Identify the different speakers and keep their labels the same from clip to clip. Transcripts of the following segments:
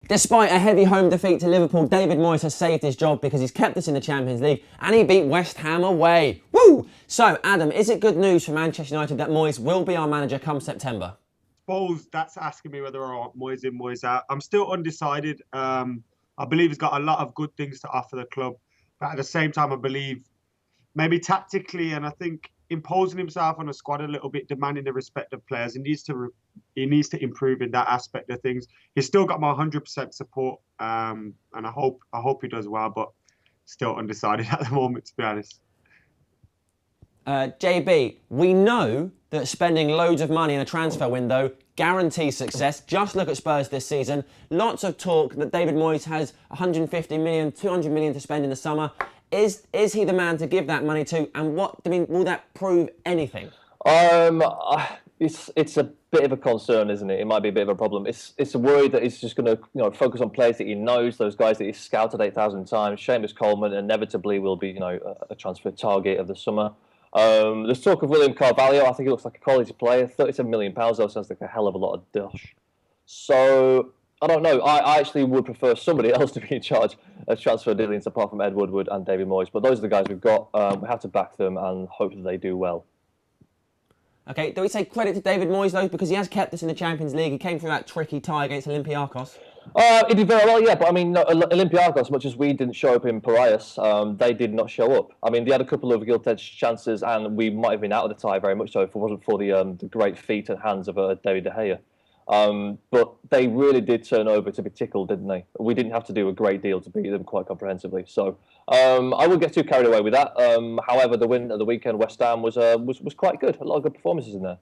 Speaker 1: Despite a heavy home defeat to Liverpool, David Moyes has saved his job because he's kept us in the Champions League and he beat West Ham away. Woo! So, Adam, is it good news for Manchester United that Moyes will be our manager come September?
Speaker 2: Suppose that's asking me whether or not Moyes in, Moyes out. I'm still undecided. I believe he's got a lot of good things to offer the club, but at the same time, I believe maybe tactically, and I think imposing himself on a squad a little bit, demanding the respect of players. He needs to improve in that aspect of things. He's still got my 100% support, and I hope he does well, but still undecided at the moment, to be honest.
Speaker 1: JB, we know that spending loads of money in a transfer window guarantees success. Just look at Spurs this season. Lots of talk that David Moyes has 150 million, 200 million to spend in the summer. Is he the man to give that money to? And will that prove anything?
Speaker 3: It's a bit of a concern, isn't it? It might be a bit of a problem. It's a worry that he's just going to focus on players that he knows, those guys that he's scouted 8,000 times. Seamus Coleman inevitably will be a transfer target of the summer. There's talk of William Carvalho. I think he looks like a quality player. £37 million though sounds like a hell of a lot of dosh. So I don't know. I actually would prefer somebody else to be in charge of transfer dealings apart from Ed Woodward and David Moyes. But those are the guys we've got. We have to back them and hope that they do well.
Speaker 1: Okay, do we say credit to David Moyes though, because he has kept us in the Champions League? He came through that tricky tie against Olympiacos.
Speaker 3: He did very well, yeah. But I mean, Olympiacos, much as we didn't show up in Piraeus, they did not show up. I mean, they had a couple of gilt-edged chances, and we might have been out of the tie very much so if it wasn't for the great feet and hands of David De Gea. But they really did turn over to be tickled, didn't they? We didn't have to do a great deal to beat them quite comprehensively. So I wouldn't get too carried away with that. However, the win at the weekend, West Ham, was quite good. A lot of good performances in there.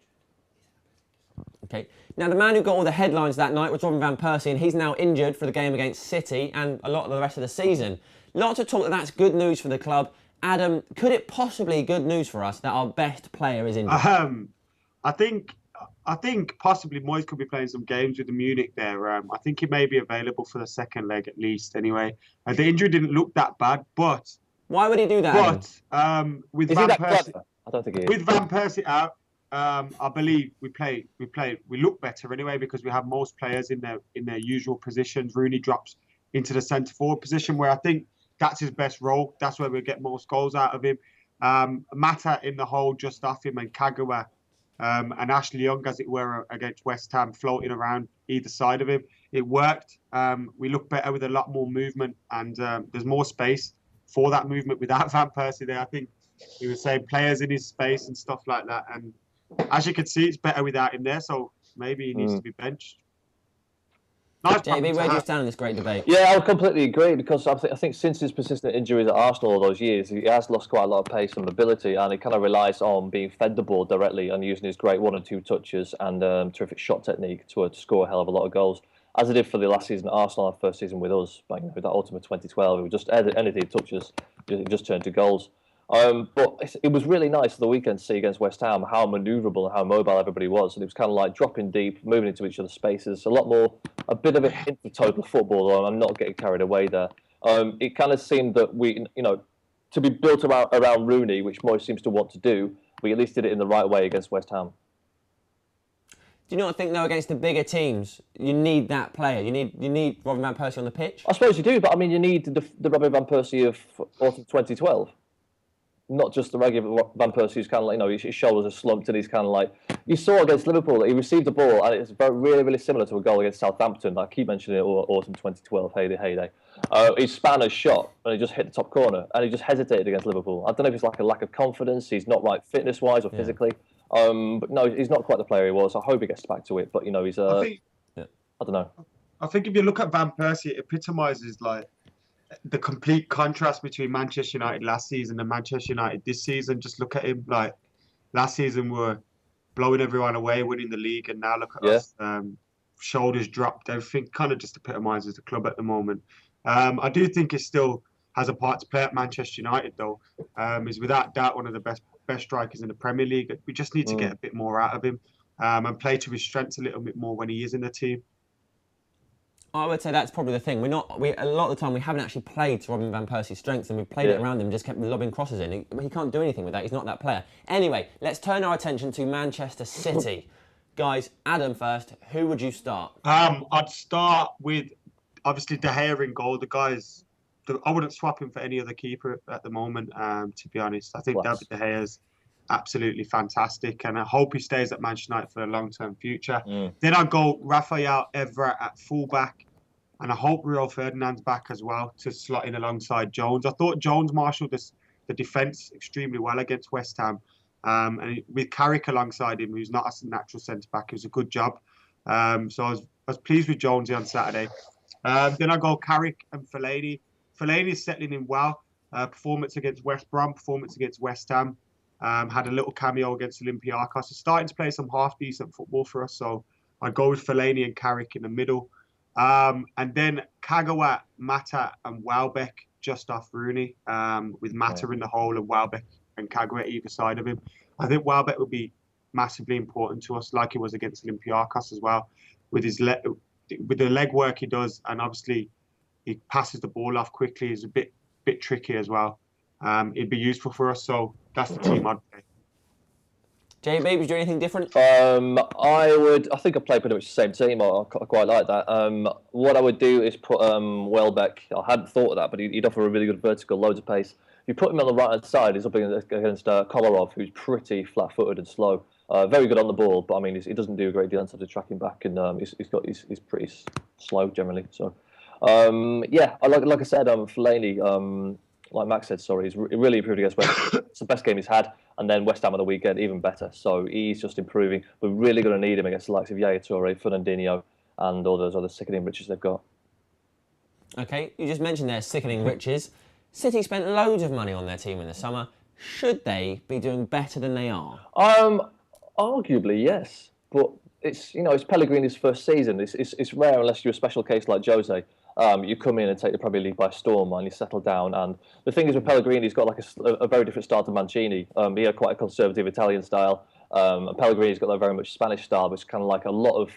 Speaker 1: Okay. Now, the man who got all the headlines that night was Robin van Persie, and he's now injured for the game against City and a lot of the rest of the season. Lots of talk that that's good news for the club. Adam, could it possibly be good news for us that our best player is injured?
Speaker 2: I think possibly Moyes could be playing some games with the Munich there. I think he may be available for the second leg at least anyway. The injury didn't look that bad, but...
Speaker 1: Why would he do that,
Speaker 2: Adam? With Van Persie...
Speaker 3: I don't think he is.
Speaker 2: With Van Persie out, I believe we look better anyway because we have most players in their usual positions. Rooney drops into the centre forward position where I think that's his best role. That's where we get most goals out of him. Mata in the hole just off him and Kagawa and Ashley Young, as it were, against West Ham, floating around either side of him. It worked. We look better with a lot more movement and there's more space for that movement without Van Persie there. I think he was saying players in his space and stuff like that. And as you can see, it's better without him there, so maybe he needs to be benched.
Speaker 1: Nice JB, where do you stand in this great debate?
Speaker 3: Yeah, I would completely agree because I think since his persistent injuries at Arsenal all those years, he has lost quite a lot of pace and mobility, and he kind of relies on being fed the ball directly and using his great 1 and 2 touches and terrific shot technique to score a hell of a lot of goals, as he did for the last season at Arsenal, our first season with us, with that autumn of 2012. It was just anything he touches, it just turned to goals. But it was really nice the weekend to see against West Ham how manoeuvrable and how mobile everybody was. And it was kind of like dropping deep, moving into each other's spaces. A bit of a hint of total football, though. I'm not getting carried away there. It kind of seemed that to be built around Rooney, which Moyes seems to want to do, we at least did it in the right way against West Ham.
Speaker 1: Do you not think, though, against the bigger teams, you need that player? You need Robin van Persie on the pitch?
Speaker 3: I suppose you do, but I mean, you need the Robin van Persie of autumn 2012. Not just the regular Van Persie who's kind of like, his shoulders are slumped and he's kind of like... You saw against Liverpool that he received the ball and it's really, really similar to a goal against Southampton. I keep mentioning it autumn 2012, heyday. He span a shot and he just hit the top corner and he just hesitated against Liverpool. I don't know if it's like a lack of confidence, he's not right fitness-wise or physically. But no, he's not quite the player he was. I hope he gets back to it, but he's... I don't know.
Speaker 2: I think if you look at Van Persie, it epitomises like the complete contrast between Manchester United last season and Manchester United this season. Just look at him. Like last season, we were blowing everyone away, winning the league, and now look at us. Shoulders dropped. Everything kind of just epitomises the club at the moment. I do think it still has a part to play at Manchester United, though. He's without doubt one of the best strikers in the Premier League. We just need to get a bit more out of him and play to his strengths a little bit more when he is in the team.
Speaker 1: I would say that's probably the thing. A lot of the time we haven't actually played to Robin van Persie's strengths, and we've played it around him, just kept lobbing crosses in. He can't do anything with that. He's not that player. Anyway, let's turn our attention to Manchester City. Guys, Adam first. Who would you start?
Speaker 2: I'd start with obviously De Gea in goal. The guys, I wouldn't swap him for any other keeper at the moment. To be honest, I think
Speaker 3: Class.
Speaker 2: David De Gea is absolutely fantastic, and I hope he stays at Manchester United for a long-term future. Then I'd go Rafael Evra at fullback, and I hope Rio Ferdinand's back as well to slot in alongside Jones. I thought Jones marshaled the defence extremely well against West Ham, and with Carrick alongside him, who's not a natural centre back, it was a good job. So I was pleased with Jonesy on Saturday. Then I go Carrick and Fellaini. Fellaini's settling in well. Performance against West Brom, performance against West Ham. Had a little cameo against Olympiacos. He's starting to play some half-decent football for us, so I'd go with Fellaini and Carrick in the middle. And then Kagawa, Mata and Welbeck just off Rooney, with Mata in the hole and Welbeck and Kagawa either side of him. I think Welbeck would be massively important to us, like he was against Olympiacos as well, with with the leg work he does, and obviously he passes the ball off quickly. He's a bit tricky as well. It'd be useful for us, so that's the team I'd play.
Speaker 1: JB, would you do anything different?
Speaker 3: I think I play pretty much the same team. I quite like that. What I would do is put Welbeck. I hadn't thought of that, but he'd offer a really good vertical, loads of pace. If you put him on the right-hand side, he's up against Kolarov, who's pretty flat-footed and slow. Very good on the ball, but I mean, he doesn't do a great deal in terms of tracking back, and he's pretty slow generally. So, yeah, like I said, Fellaini, like Max said, sorry, he's really improved against West Ham. It's the best game he's had, and then West Ham on the weekend, even better. So he's just improving. We're really going to need him against the likes of Yaya Toure, Fernandinho, and all those other sickening riches they've got.
Speaker 1: Okay, you just mentioned their sickening riches. City spent loads of money on their team in the summer. Should they be doing better than they are?
Speaker 3: Arguably, yes, but it's Pellegrini's first season. It's rare unless you're a special case like Jose. You come in and take the Premier League by storm and you settle down. And the thing is with Pellegrini, he's got like a very different style to Mancini. He had quite a conservative Italian style. And Pellegrini's got a very much Spanish style, which is kind of like a lot of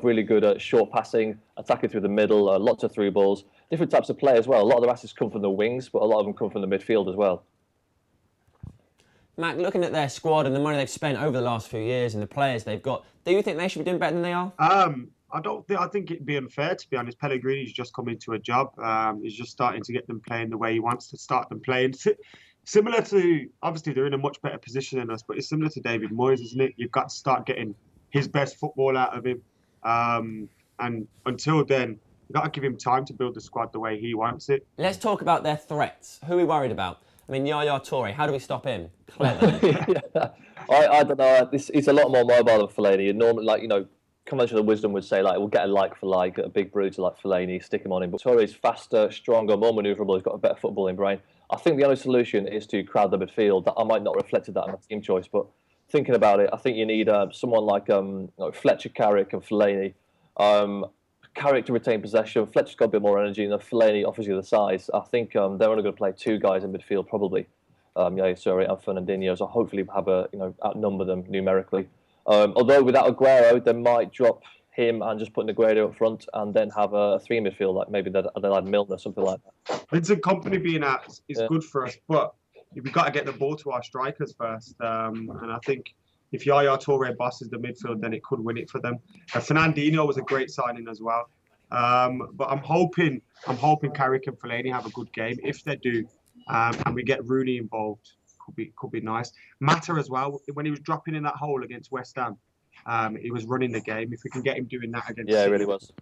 Speaker 3: really good short passing, attacking through the middle, lots of through balls, different types of play as well. A lot of their assets come from the wings, but a lot of them come from the midfield as well.
Speaker 1: Matt, looking at their squad and the money they've spent over the last few years and the players they've got, do you think they should be doing better than they are?
Speaker 2: I think it'd be unfair, to be honest. Pellegrini's just come into a job. He's just starting to get them playing the way he wants to start them playing. Similar to, obviously, they're in a much better position than us, but it's similar to David Moyes, isn't it? You've got to start getting his best football out of him. And until then, you've got to give him time to build the squad the way he wants it.
Speaker 1: Let's talk about their threats. Who are we worried about? I mean, Yaya Toure, how do we stop him? Clever.
Speaker 3: Yeah. I don't know. He's a lot more mobile than Fellaini. And normally, conventional wisdom would say, we'll get a like for like, a big bruiser like Fellaini, stick him on him. But Toure is faster, stronger, more manoeuvrable. He's got a better footballing brain. I think the only solution is to crowd the midfield. I might not have reflected that in my team choice, but thinking about it, I think you need someone like Fletcher, Carrick, and Fellaini. Carrick to retain possession. Fletcher's got a bit more energy, and Fellaini offers you the size. I think they're only going to play two guys in midfield probably, Yaya Toure and Fernandinho. So hopefully have outnumber them numerically. Although without Aguero, they might drop him and just put Aguero up front, and then have a three midfield, like maybe they'll add Milner, something like that.
Speaker 2: Vincent Kompany being out is good for us, but we've got to get the ball to our strikers first. And I think if Yaya Toure bosses the midfield, then it could win it for them. Fernandinho was a great signing as well. But I'm hoping Carrick and Fellaini have a good game. If they do, and we get Rooney involved, could be nice. Mata as well. When he was dropping in that hole against West Ham, he was running the game. If we can get him doing that against
Speaker 3: City, it really was.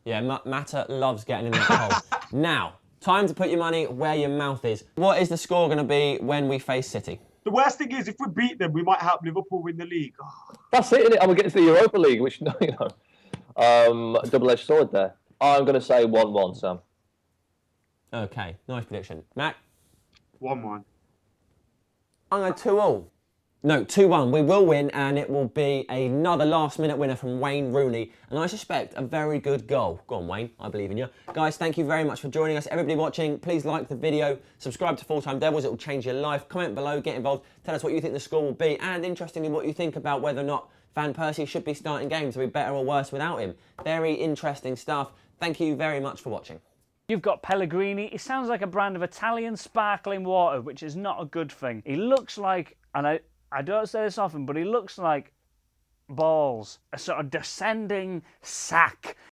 Speaker 1: Yeah, Mata loves getting in that hole. Now, time to put your money where your mouth is. What is the score going to be when we face City?
Speaker 2: The worst thing is, if we beat them, we might help Liverpool win the league. Oh.
Speaker 3: That's it, isn't it? And we're getting to the Europa League, which, double-edged sword there. I'm going to say 1-1, Sam.
Speaker 1: Okay, nice prediction. Matt?
Speaker 2: 1-1.
Speaker 1: I'm going 2-2. No, 2-1. We will win, and it will be another last-minute winner from Wayne Rooney, and I suspect a very good goal. Go on, Wayne. I believe in you. Guys, thank you very much for joining us. Everybody watching, please like the video, subscribe to Full Time Devils. It will change your life. Comment below, get involved. Tell us what you think the score will be, and interestingly, what you think about whether or not Van Persie should be starting games. Are we better or worse without him? Very interesting stuff. Thank you very much for watching.
Speaker 4: You've got Pellegrini. He sounds like a brand of Italian sparkling water, which is not a good thing. He looks like, and I don't say this often, but he looks like balls, a sort of descending sack.